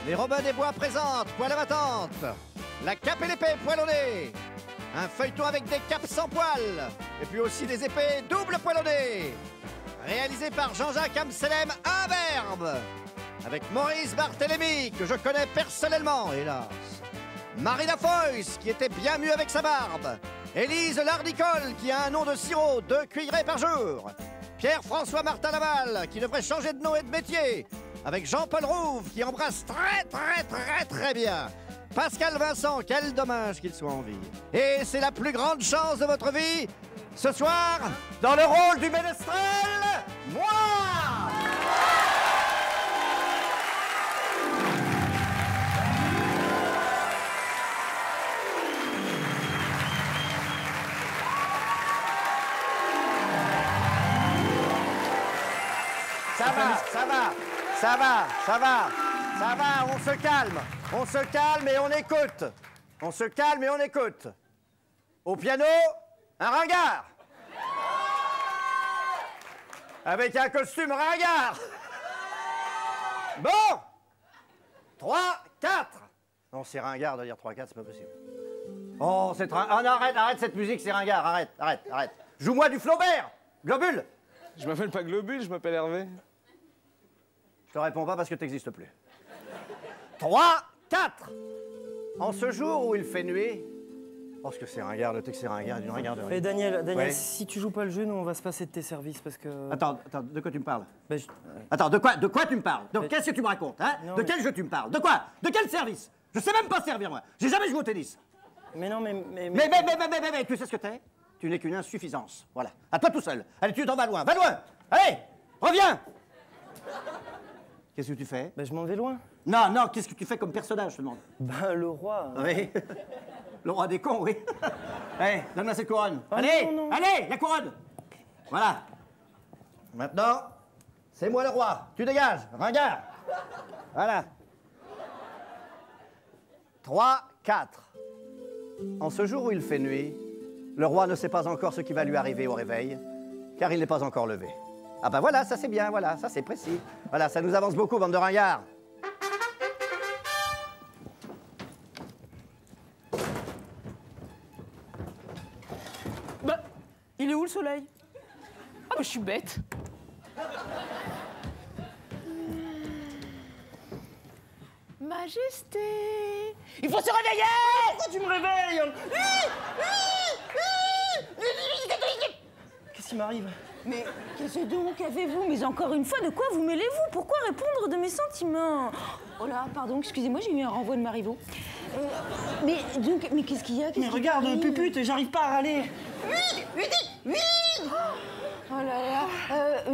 Les Robins des Bois présentent Poil à ma tante, la cape et l'épée poil au nez, un feuilleton avec des capes sans poil, et puis aussi des épées double poil au nez. Réalisé par Jean-Jacques Amselem Imberbe, avec Maurice Barthélémy, que je connais personnellement, hélas. Marina Foïs, qui était bien mieux avec sa barbe. Élise Lardicole, qui a un nom de sirop, 2 cuillerées par jour. Pierre-François Martin Laval, qui devrait changer de nom et de métier. Avec Jean-Paul Rouve, qui embrasse très bien. Pascal Vincent, quel dommage qu'il soit en vie. Et c'est la plus grande chance de votre vie, ce soir, dans le rôle du ménestrel, moi! Ça va, on se calme et on écoute. On se calme et on écoute. Au piano, un ringard. Avec un costume ringard. Bon 3, 4. Non, c'est ringard de dire 3, 4, c'est pas possible. Oh, c'est ringard. Ah non, arrête cette musique, c'est ringard, arrête. Joue-moi du Flaubert, Globule. Je m'appelle pas Globule, je m'appelle Hervé. Je te réponds pas parce que t'existes plus. 3, 4. En ce jour où il fait nuit... Parce que c'est ringard, le texte c'est ringard, d'une ringarderie. Et Daniel, ouais. Si tu joues pas le jeu, nous on va se passer de tes services parce que... Attends, de quoi tu me parles? Ben, Attends, de quoi tu me parles? Qu'est-ce que tu me racontes, hein? Non, de quel jeu tu me parles? De quoi? De quel service? Je sais même pas servir, moi. J'ai jamais joué au tennis. Mais non, mais, tu sais ce que t'es? Tu n'es qu'une insuffisance. Voilà. À toi tout seul. Allez, tu t'en vas loin. Va loin! Allez! Reviens! Qu'est-ce que tu fais? Ben, je m'en vais loin. Non, qu'est-ce que tu fais comme personnage, je te demande? Ben, le roi... Oui. Le roi des cons, oui. Allez, donne-moi cette couronne. Oh, allez, non. allez, la couronne. Voilà. Maintenant, c'est moi le roi. Tu dégages, ringard. Voilà. 3, 4. En ce jour où il fait nuit, le roi ne sait pas encore ce qui va lui arriver au réveil, car il n'est pas encore levé. Ah ben voilà, ça c'est bien, voilà, ça c'est précis. Voilà, ça nous avance beaucoup, bande de ringards. Bah, il est où le soleil? Ah, mais je suis bête. Majesté, il faut se réveiller! Pourquoi tu me réveilles? Qu'est-ce qui m'arrive? Mais qu'est-ce donc avez-vous? Mais encore une fois, de quoi vous mêlez-vous? Pourquoi répondre de mes sentiments? Oh là, pardon, excusez-moi, j'ai eu un renvoi de Marivaux. Mais qu'est-ce qu'il y a? Mais regarde, pupute, j'arrive pas à râler. Oh là là,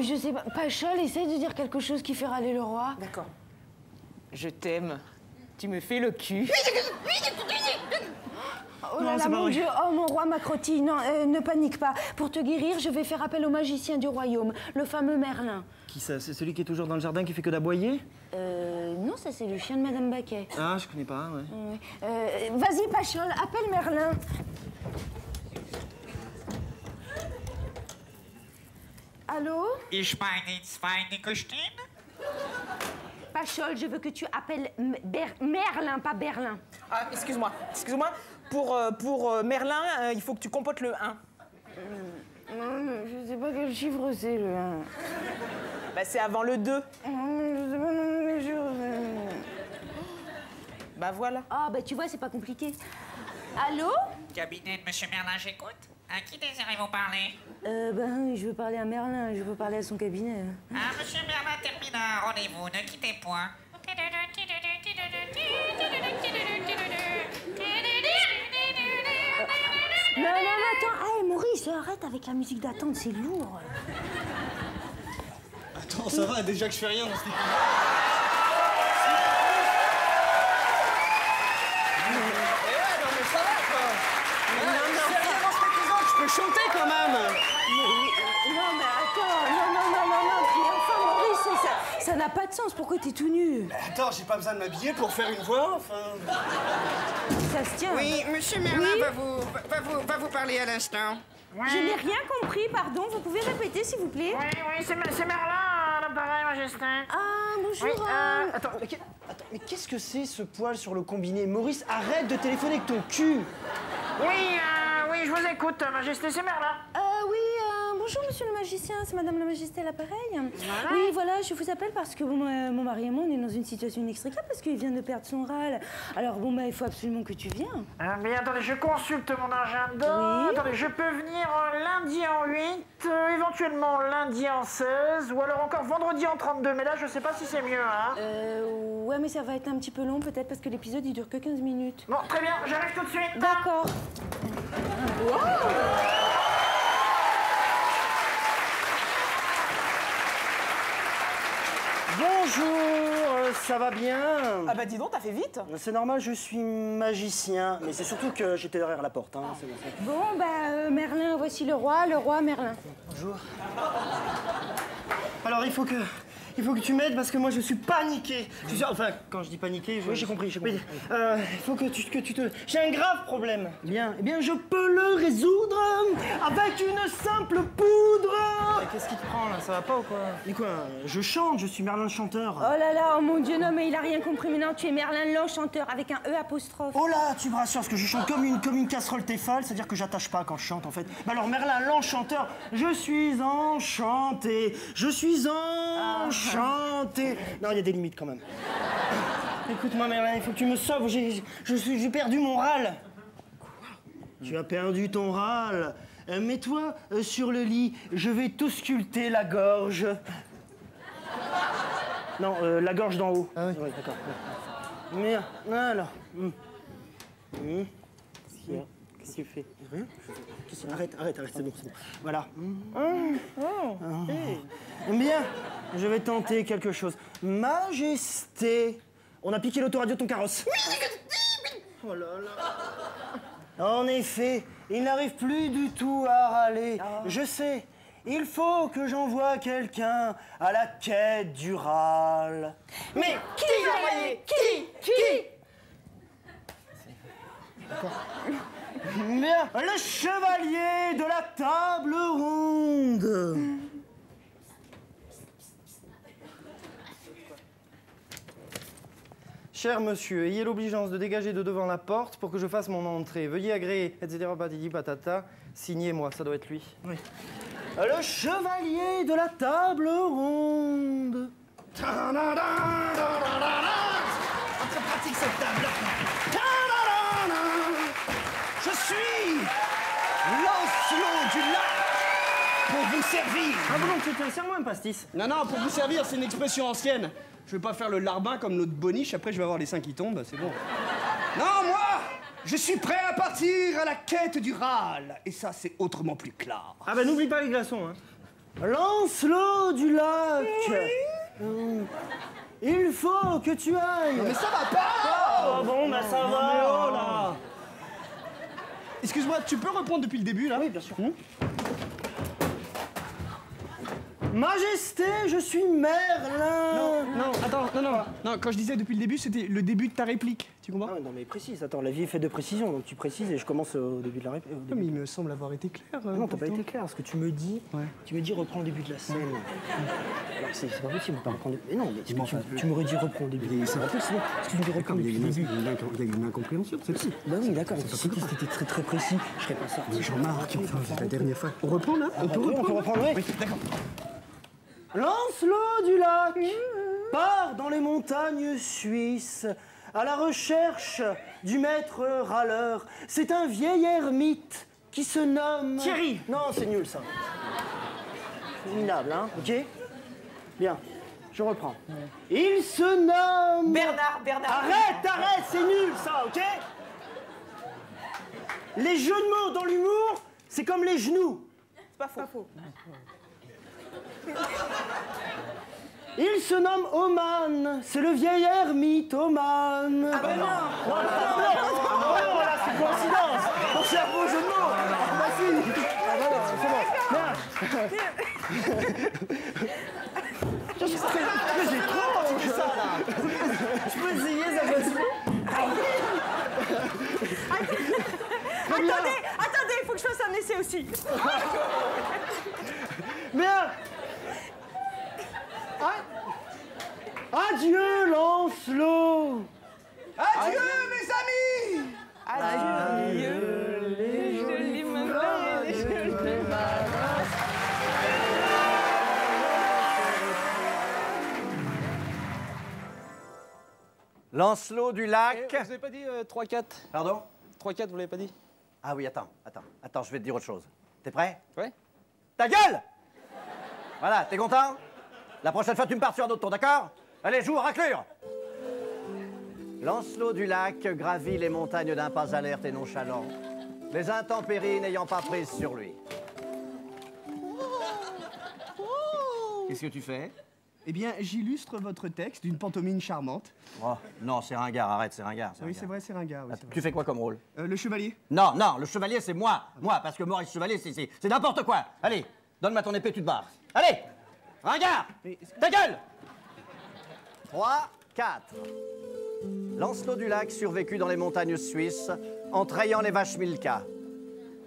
je sais pas. Pachol, essaye de dire quelque chose qui fait râler le roi. D'accord. Je t'aime. Tu me fais le cul. Oh là là, mon Dieu, oh mon roi Macrotti, non, ne panique pas. Pour te guérir, je vais faire appel au magicien du royaume, le fameux Merlin. Qui ça? C'est celui qui est toujours dans le jardin qui fait que d'aboyer? Non, ça c'est le chien de Madame Baquet. Ah, je connais pas, ouais. Vas-y, Pachol, appelle Merlin. Allô? Ich meine zwei Gestehen? Pachol, je veux que tu appelles Merlin, pas Berlin. Ah, excuse-moi. Pour Merlin, il faut que tu compotes le 1. Je sais pas quel chiffre c'est, le 1. Bah, c'est avant le 2. Je sais pas les choses. Bah, voilà. Ah, bah tu vois, c'est pas compliqué. Allô? Cabinet de Monsieur Merlin, j'écoute. À qui désirez-vous parler? Je veux parler à Merlin, je veux parler à son cabinet. Ah, Monsieur Merlin termine un rendez-vous, ne quittez point. Non, attends. Hey, Maurice, arrête avec la musique d'attente, c'est lourd. Attends, ça va, déjà que je fais rien dans ce je peux chanter quand même. Non, mais attends, non. Mais enfin, Maurice, ça n'a pas de sens. Pourquoi t'es tout nu? Attends, j'ai pas besoin de m'habiller pour faire une voix, enfin... Ça se tient. Oui, Monsieur Merlin va vous parler à l'instant. Je n'ai rien compris, pardon. Vous pouvez répéter, s'il vous plaît? Oui, c'est Merlin, l'appareil, Majesté. Ah, bonjour. Attends, Mais qu'est-ce que c'est ce poil sur le combiné? Maurice, arrête de téléphoner avec ton cul. Oui, je vous écoute, Majesté, c'est Merlin. Oui, bonjour monsieur le magicien, c'est madame la majesté à l'appareil. Oui, voilà, je vous appelle parce que bon, mon mari et moi, on est dans une situation inextricable parce qu'il vient de perdre son râle. Alors bon, il faut absolument que tu viennes. Mais attendez, je consulte mon agenda. Oui. Attendez, je peux venir lundi en 8, éventuellement lundi en 16, ou alors encore vendredi en 32, mais là, je sais pas si c'est mieux, hein. Ouais, mais ça va être un petit peu long peut-être parce que l'épisode, il dure que 15 minutes. Bon, très bien, j'arrive tout de suite. D'accord. Bonjour, ça va bien? Ah bah dis donc, t'as fait vite. C'est normal, je suis magicien, mais c'est surtout que j'étais derrière la porte. Hein. Bon, Merlin, voici le roi Merlin. Bonjour. Alors, il faut que tu m'aides parce que moi, je suis paniqué. Enfin, quand je dis paniqué, oui, j'ai compris. Il faut que tu te... J'ai un grave problème. Bien, eh bien, je peux le résoudre avec une simple poudre. Qu'est-ce qui te prend là? Ça va pas ou quoi? Mais quoi? Je chante, je suis Merlin le chanteur. Oh là là, oh mon Dieu, non, mais il a rien compris. Mais non, tu es Merlin l'enchanteur avec un E apostrophe. Oh là, tu me rassures, parce que je chante comme une casserole Tefal, c'est-à-dire que j'attache pas quand je chante en fait. Bah alors Merlin l'enchanteur, je suis enchanté, Non, il y a des limites quand même. Écoute-moi Merlin, il faut que tu me sauves, j'ai perdu mon râle. Quoi? Tu as perdu ton râle. Mets-toi sur le lit, je vais t'ausculter la gorge. Non, la gorge d'en haut. Ah oui, d'accord. Merde, alors. Qu'est-ce que tu fais? Arrête, c'est bon. Voilà. Bien, je vais tenter quelque chose. Majesté, on a piqué l'autoradio de ton carrosse. Oh là là. En effet, il n'arrive plus du tout à râler. Je sais, il faut que j'envoie quelqu'un à la quête du râle. Mais Qui l'a envoyé? Qui? Bien, le chevalier de la table ronde. Cher monsieur, ayez l'obligeance de dégager de devant la porte pour que je fasse mon entrée. Veuillez agréer, etc. Patidi patata. Signez-moi, ça doit être lui. Oui. Le chevalier de la table ronde. Très pratique cette table. Je suis Lancelot du lac pour vous servir. Ah bon, c'était serre-moi un pastis. Non, pour vous servir, c'est une expression ancienne. Je vais pas faire le larbin comme notre boniche, après je vais avoir les seins qui tombent, c'est bon. Non, moi, je suis prêt à partir à la quête du râle. Et ça, c'est autrement plus clair. Ah bah n'oublie pas les glaçons, hein. Lancelot du lac. Oui. Il faut que tu ailles. Non mais ça va pas. Oh bon, bah ça va. Oh là. Excuse-moi, tu peux reprendre depuis le début, là? Oui, bien sûr. Majesté, je suis Merlin. Non, quand je disais depuis le début, c'était le début de ta réplique, tu comprends? Ah, non mais précise, attends, la vie est faite de précision, donc tu précises et je commence au début de la réplique. Mais il me semble avoir été clair. Non, t'as pas été clair, ce que tu me dis, reprends le début de la scène. Alors c'est pas possible, on peut reprendre... Mais non, mais tu m'aurais dit reprends le début. C'est pas possible, parce que tu me dis reprends le début. Il y a une incompréhension, celle-ci. Bah oui, d'accord, si c'était très très précis, je serais pas sorti. Jean-Marc, enfin, c'est la dernière fois. On reprend, là? On peut reprendre, oui. D'accord. Lancelot du lac part dans les montagnes suisses à la recherche du maître râleur. C'est un vieil ermite qui se nomme... Thierry. Non, c'est nul ça. C'est minable, hein, ok? Bien, je reprends. Il se nomme... Bernard. Arrête, c'est nul ça, ok? Les jeux de mots dans l'humour, c'est comme les genoux. C'est pas faux. Il se nomme Oman, c'est le vieil ermite Oman. Ah bah non. Voilà, c'est coïncidence. Donc c'est un beau jeu de mots. Ah bah si. Ah bah non, c'est bon. J'ai trop envie ça là. Je peux essayer, ça va se Attendez, il faut que je fasse un essai aussi. Bien. Adieu, Lancelot. Adieu, mes amis. Adieu, les jolis matins et les jolis matins. Lancelot du Lac. Vous avez pas dit 3-4 Pardon? 3-4, vous l'avez pas dit? Ah oui, attends, je vais te dire autre chose. T'es prêt? Ouais. Ta gueule! Voilà, t'es content? La prochaine fois, tu me pars sur un autre tour, d'accord? Allez, joue, raclure! Lancelot du Lac gravit les montagnes d'un pas alerte et nonchalant, les intempéries n'ayant pas prise sur lui. Qu'est-ce que tu fais? Eh bien, j'illustre votre texte d'une pantomime charmante. Oh, non, c'est ringard, arrête, c'est ringard. Oui, c'est vrai, c'est ringard. Oui, c'est vrai. Tu fais quoi comme rôle? Le chevalier. Non, le chevalier, c'est moi, parce que Maurice Chevalier, c'est n'importe quoi. Allez, donne-moi ton épée, tu te barres. Allez, ringard, ta gueule! 3, 4. Lancelot du Lac survécut dans les montagnes suisses, en trayant les vaches Milka,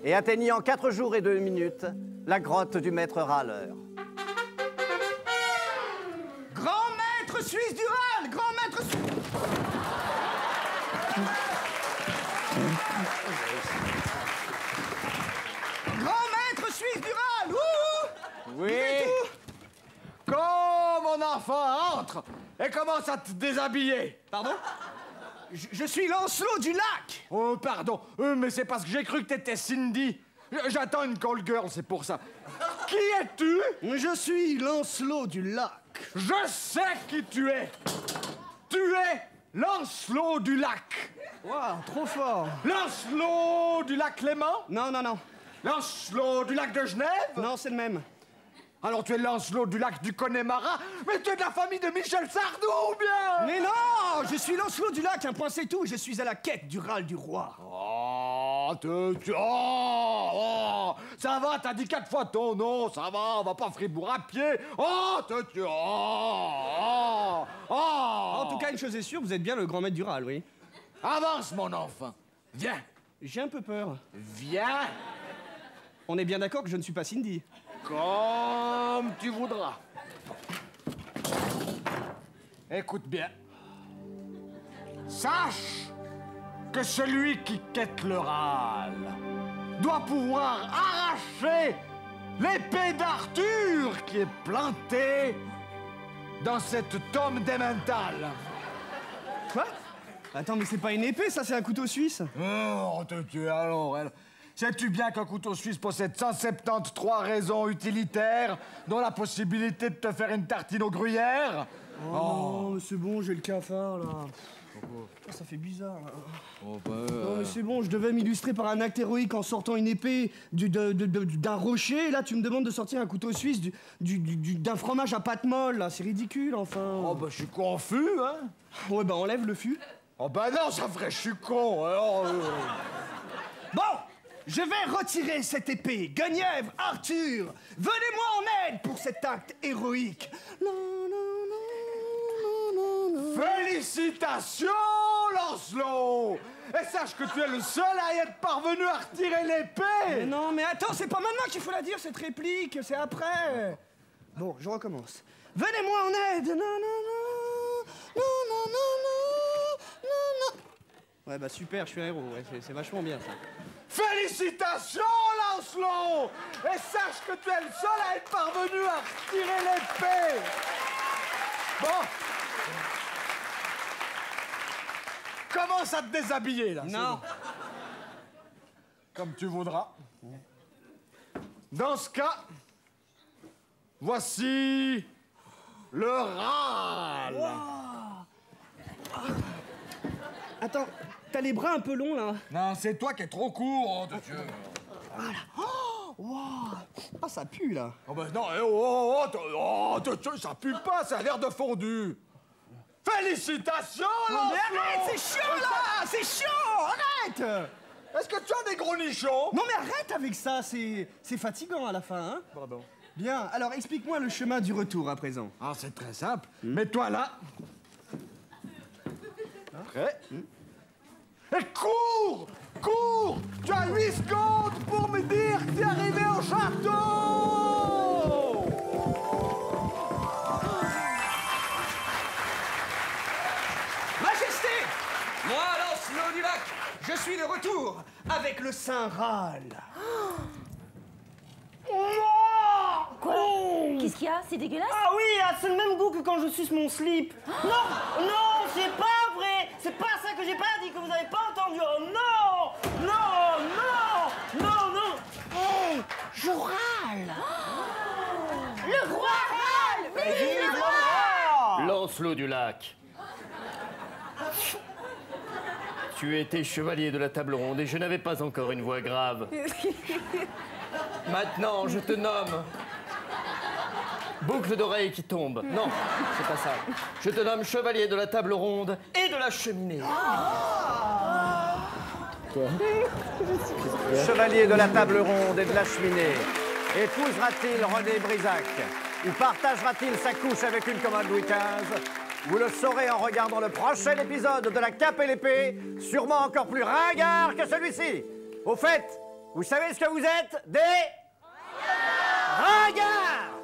et atteignit en 4 jours et 2 minutes la grotte du maître râleur. Grand maître suisse du Râle, grand maître suisse. Grand maître suisse du Râle. Oui. Quand mon enfant entre et commence à te déshabiller. Pardon? Je suis Lancelot du Lac. Oh, pardon. Mais c'est parce que j'ai cru que t'étais Cindy. J'attends une call girl, c'est pour ça. Qui es-tu? Je suis Lancelot du Lac. Je sais qui tu es. Tu es Lancelot du Lac. Waouh, trop fort. Lancelot du Lac Léman? Non. Lancelot du Lac de Genève? Non, c'est le même. Alors tu es Lancelot du Lac du Connemara? Mais tu es de la famille de Michel Sardou ou bien? Mais non, je suis Lancelot du Lac, un point c'est tout. Je suis à la quête du Râle du Roi. Ça va, t'as dit 4 fois ton nom, ça va, on va pas Fribourg à pied. En tout cas, une chose est sûre, vous êtes bien le grand maître du Râle, oui. Avance, mon enfant. Viens. J'ai un peu peur. Viens. On est bien d'accord que je ne suis pas Cindy. Comme tu voudras. Écoute bien. Sache que celui qui quête le Râle doit pouvoir arracher l'épée d'Arthur qui est plantée dans cette tome d'Emmental. Quoi? Attends, mais c'est pas une épée, ça, c'est un couteau suisse. Oh, alors, sais-tu bien qu'un couteau suisse possède 173 raisons utilitaires, dont la possibilité de te faire une tartine au gruyère? Oh, mais c'est bon, j'ai le cafard, là. Oh, ça fait bizarre, là. Non, mais c'est bon, je devais m'illustrer par un acte héroïque en sortant une épée d'un rocher, et là, tu me demandes de sortir un couteau suisse d'un fromage à pâte molle, là. C'est ridicule, enfin. Oh, bah, je suis confus, hein. Ouais, bah, enlève le fût. Oh, bah non, ça ferait je suis con, alors... Bon, je vais retirer cette épée. Guenièvre, Arthur, venez-moi en aide pour cet acte héroïque. Félicitations, Lancelot! Et sache que tu es le seul à y être parvenu à retirer l'épée! Mais non, mais attends, c'est pas maintenant qu'il faut la dire, cette réplique, c'est après. Bon, je recommence. Venez-moi en aide. Ouais, bah super, je suis un héros, ouais, c'est vachement bien, ça. Félicitations, Lancelot! Et sache que tu es le seul à être parvenu à retirer l'épée! Bon. Commence à te déshabiller, là. Non. Bon. Comme tu voudras. Dans ce cas, voici le Râle. Wow. Attends, t'as les bras un peu longs, là. Non, c'est toi qui es trop court, oh, de Dieu. Voilà. Oh, wow. Ah, ça pue, là. Oh, ben non, ça pue pas, ça a l'air de fondu. Félicitations, Non, mais Lancelot! arrête, c'est chiant, là. C'est chiant, arrête. Est-ce que tu as des gros nichons? Non, mais arrête avec ça, c'est fatigant à la fin, hein. Pardon. Bien, alors explique-moi le chemin du retour à présent. Ah, c'est très simple. Mets-toi là. Prêt? Et cours! Cours! Tu as 8 secondes pour me dire que tu es arrivé au château! sein râle. Quoi? Qu'est-ce qu'il y a? C'est dégueulasse? Ah oui, c'est le même goût que quand je suce mon slip. Non, non, c'est pas vrai. C'est pas ça que j'ai pas dit, que vous avez pas entendu. Oh non, non, non, non, non. Hey, je râle. Le roi râle! Oui, Vive le roi! Lancelot du Lac. Tu étais chevalier de la table ronde et je n'avais pas encore une voix grave. Maintenant, je te nomme... Boucle d'oreille qui tombe. Non, c'est pas ça. Je te nomme chevalier de la table ronde et de la cheminée. Chevalier de la table ronde et de la cheminée. Épousera-t-il René Brisac? Ou partagera-t-il sa couche avec une commode Louis XV? Vous le saurez en regardant le prochain épisode de La Cape et l'Épée, sûrement encore plus ringard que celui-ci. Au fait, vous savez ce que vous êtes? Des... ringards!